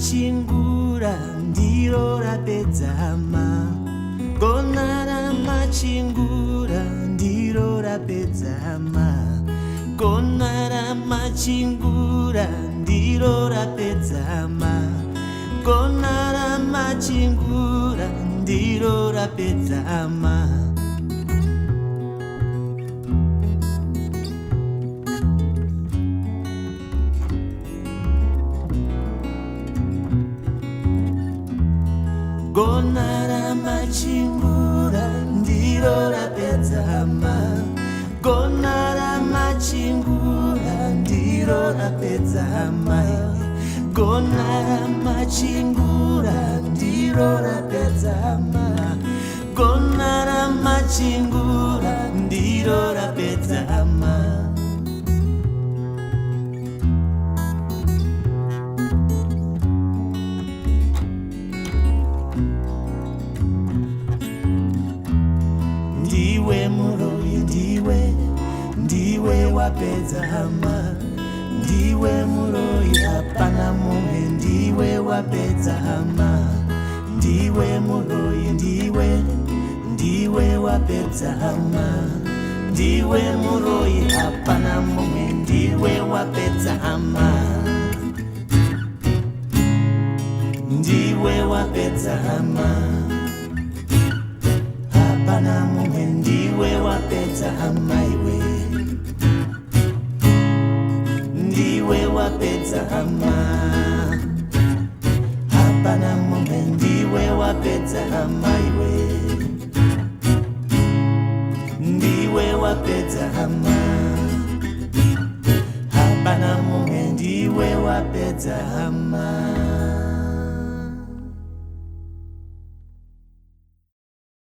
machingura ndiro rapedza hama. Gona ramachingura ndiro rapedza hama. Gona ramachingura ndiro rapedza hama. Gona ramachingura ndiro rapedza hama. Gona ramachingura ndiro rapedza hama. Gona ramachingura ndiro rapedza hama. Gona ramachingura ndiro rapedza hama. Gona ramachingura ndiro rapedza hama. Ndiwe muroyi, ndiwe wapedza hama. Ndiwe muroyi, hapana mumwe, ndiwe wapedza hama. Ndiwe muroyi, ndiwe wapedza hama. Ndiwe muroyi, hapana mumwe, ndiwe wapedza hama. Ndiwe wapedza hama. Hapana mumwe, ndiwe wapedza hama iwe. Ndiwe wapedza hama. Hapana mumwe, ndiwe wapedza hama iwe. Ndiwe wapedza hama. Hapana mumwe, ndiwe wapedza hama.